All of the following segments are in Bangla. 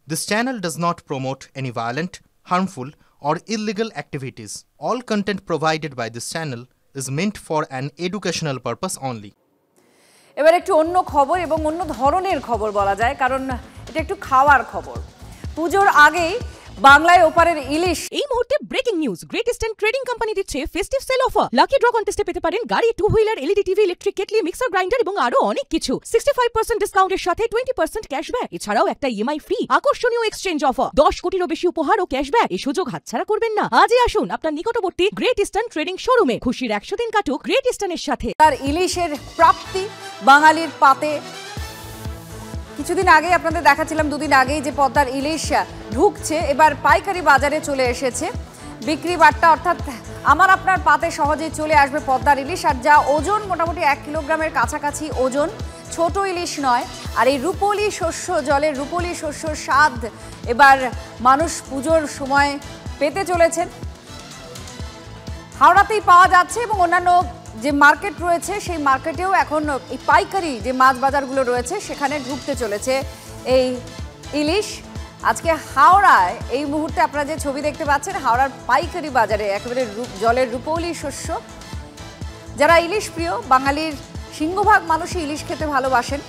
This channel does not promote any violent, harmful, or illegal activities. All content provided by this channel is meant for an educational purpose only. এবার একটু অন্য খবর এবং অন্য ধরনের খবর বলা যায়, কারণ এটা একটু খাওয়ার খবর। পুজোর আগেই বাংলায় ওপারের ইলিশ। এই মুহূর্তে breaking news, Great Eastern Trading Company দিচ্ছে festive sale offer. Lucky draw কন্টেস্টে পেতে পারেন গাড়ি, two wheeler, LED TV, electric kettle, mixer grinder এবং আরো অনেক কিছু। 65% ডিসকাউন্টের সাথে 20% ক্যাশব্যাক, এছাড়াও একটা ইএমআই ফ্রি, আকর্ষণীয় এক্সচেঞ্জ অফার, 10 কোটিরও বেশি উপহার ও ক্যাশব্যাক। এই সুযোগ হাতছাড়া করবেন না। আজই আসুন আপনার নিকটবর্তী গ্রেট ইস্টার্ন ট্রেডিং শোরুমে। খুশির 100 দিন কাটুক গ্রেট ইস্টার্নের সাথে। তার ইলিশের প্রাপ্তি বাঙালির পাতে। কিছুদিন আগে আপনাদের দেখাচ্ছিলাম, দুদিন আগেই যে পদ্মার ইলিশ ঢুকছে, এবার পাইকারি বাজারে চলে এসেছে। বিক্রি বাট্টা অর্থাৎ আমার আপনার পাতে সহজেই চলে আসবে পদ্মার ইলিশ। আর যা ওজন, মোটামুটি 1 কিলোগ্রামের কাছাকাছি ওজন, ছোট ইলিশ নয়। আর এই রূপলি শস্য, জলের রূপলি শস্যর স্বাদ এবার মানুষ পুজোর সময় পেতে চলেছেন। হাওড়াতেই পাওয়া যাচ্ছে এবং অন্যান্য যে মার্কেট রয়েছে সেই মার্কেটেও এখন এই পাইকারি যে মাছ বাজারগুলো রয়েছে সেখানে ঢুকতে চলেছে এই ইলিশ। আজকে হাওড়ায় এই মুহূর্তে আপনারা যে ছবি দেখতে পাচ্ছেন, হাওড়ার পাইকারি বাজারে একেবারে জলের রূপলি শস্য। যারা ইলিশ প্রিয়, বাঙালির সিংহভাগ মানুষই ইলিশ খেতে ভালোবাসেন,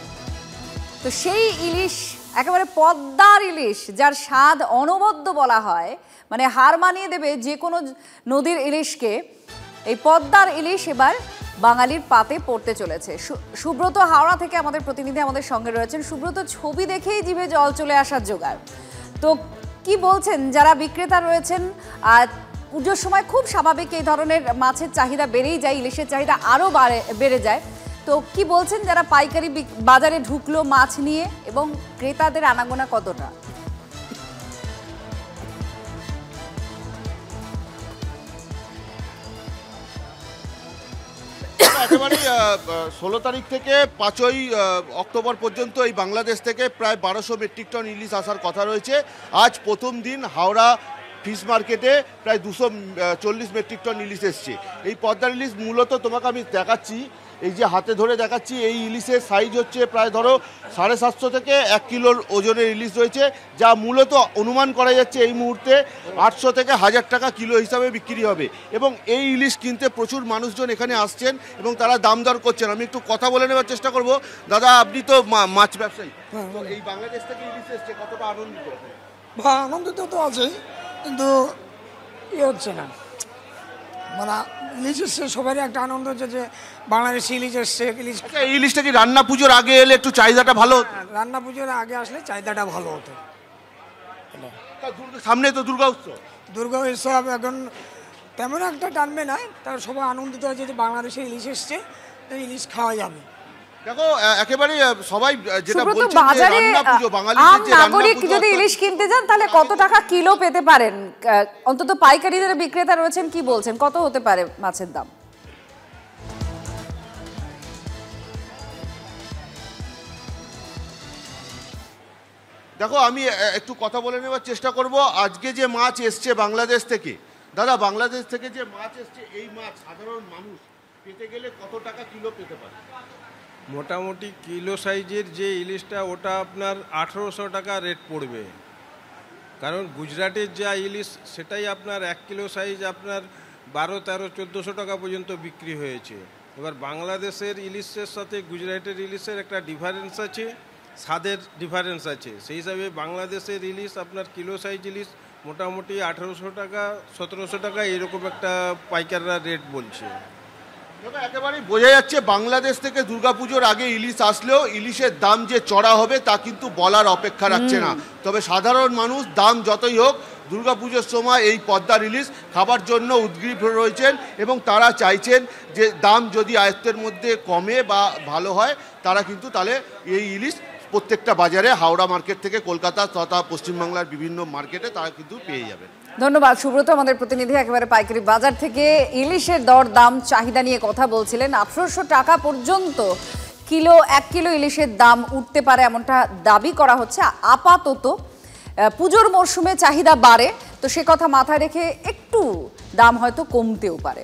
তো সেই ইলিশ একেবারে পদ্মার ইলিশ, যার স্বাদ অনবদ্য বলা হয়, মানে হার মানিয়ে দেবে যে কোনো নদীর ইলিশকে। এই পদ্মার ইলিশ এবার বাঙালির পাতে পড়তে চলেছে। সুব্রত হাওড়া থেকে আমাদের প্রতিনিধি আমাদের সঙ্গে রয়েছেন। সুব্রত, ছবি দেখেই জিভে জল চলে আসার জোগাড়। তো কি বলছেন যারা বিক্রেতা রয়েছেন? আর পুজোর সময় খুব স্বাভাবিক এই ধরনের মাছের চাহিদা বেড়েই যায়, ইলিশের চাহিদা আরও বেড়ে যায়। তো কি বলছেন যারা পাইকারি বাজারে ঢুকলো মাছ নিয়ে, এবং ক্রেতাদের আনাগোনা কতটা? একেবারেই 16 তারিখ থেকে 5ই অক্টোবর পর্যন্ত এই বাংলাদেশ থেকে প্রায় 1200 মেট্রিক টন ইলিশ আসার কথা রয়েছে। আজ প্রথম দিন হাওড়া ফিশ মার্কেটে প্রায় 240 মেট্রিক টন ইলিশ এসছে। এই পদ্মার ইলিশ মূলত তোমাকে আমি দেখাচ্ছি, এই যে হাতে ধরে দেখাচ্ছি, এই ইলিশের সাইজ হচ্ছে প্রায় ধরো 750 থেকে 1 কিলোর ওজনের ইলিশ রয়েছে, যা মূলত অনুমান করা যাচ্ছে এই মুহূর্তে 800 থেকে 1000 টাকা কিলো হিসাবে বিক্রি হবে। এবং এই ইলিশ কিনতে প্রচুর মানুষজন এখানে আসছেন এবং তারা দাম দর করছেন। আমি একটু কথা বলে নেওয়ার চেষ্টা করব। দাদা, আপনি তো মাছ ব্যবসায়ী, এই বাংলাদেশ থেকে ইলিশ এসছে, কতটা আনন্দিত? আনন্দিত তো আছেই, কিন্তু হচ্ছে না, মানে ইলিশ এসছে, সবারই একটা আনন্দ হচ্ছে যে বাংলাদেশি ইলিশ এসছে। ইলিশ, এই ইলিশটা কি রান্না পুজোর আগে এলে একটু চাহিদাটা ভালো? রান্না পুজোর আগে আসলে চাহিদাটা ভালো হতো। সামনে তো দুর্গা উৎসব এখন তেমন একটা টানবে না, তার সবাই আনন্দিত হয়েছে যে বাংলাদেশে ইলিশ এসছে, ইলিশ খাওয়া যাবে। দেখো, একেবারে সবাই যেটা বলছে, বাজারে আম নাগরিক যদি ইলিশ কিনতে যান তাহলে কত টাকা কিলো পেতে পারেন? অন্তত পাইকারি যারা বিক্রেতা রয়েছেন কি বলছেন, কত হতে পারে মাছের দাম? দেখো, আমি একটু কথা বলে নেওয়ার চেষ্টা করব। আজকে যে মাছ এসছে বাংলাদেশ থেকে, দাদা, বাংলাদেশ থেকে যে মাছ এসছে, এই মাছ সাধারণ মানুষ পেতে গেলে কত টাকা কিলো পেতে পারে? মোটামুটি কিলো সাইজের যে ইলিশটা, ওটা আপনার 1800 টাকা রেট পড়বে। কারণ গুজরাটের যা ইলিশ, সেটাই আপনার 1 কিলো সাইজ আপনার 12, 13, 1400 টাকা পর্যন্ত বিক্রি হয়েছে। এবার বাংলাদেশের ইলিশের সাথে গুজরাটের ইলিশের একটা ডিফারেন্স আছে, স্বাদের ডিফারেন্স আছে। সেই হিসাবে বাংলাদেশের ইলিশ আপনার কিলো সাইজ ইলিশ মোটামুটি 1800 টাকা, 1700 টাকা এরকম একটা পাইকাররা রেট বলছে। একেবারেই বোঝা যাচ্ছে বাংলাদেশ থেকে দুর্গাপুজোর আগে ইলিশ আসলেও ইলিশের দাম যে চড়া হবে তা কিন্তু বলার অপেক্ষা রাখছে না। তবে সাধারণ মানুষ দাম যতই হোক, দুর্গাপুজোর সময় এই পদ্মার ইলিশ খাবার জন্য উদ্গ্রীব রয়েছেন এবং তারা চাইছেন যে দাম যদি আয়ত্তের মধ্যে কমে বা ভালো হয়, তারা কিন্তু তাহলে এই ইলিশ প্রত্যেকটা বাজারে, হাওড়া মার্কেট থেকে কলকাতা তথা পশ্চিমবাংলার বিভিন্ন মার্কেটে তারা কিন্তু পেয়ে যাবে। ধন্যবাদ সুব্রত, আমাদের প্রতিনিধি একেবারে পাইকারি বাজার থেকে ইলিশের দর দাম চাহিদা নিয়ে কথা বলছিলেন। 1800 টাকা পর্যন্ত কিলো, 1 কিলো ইলিশের দাম উঠতে পারে এমনটা দাবি করা হচ্ছে আপাতত। পুজোর মরশুমে চাহিদা বাড়ে, তো সে কথা মাথায় রেখে একটু দাম হয়তো কমতেও পারে।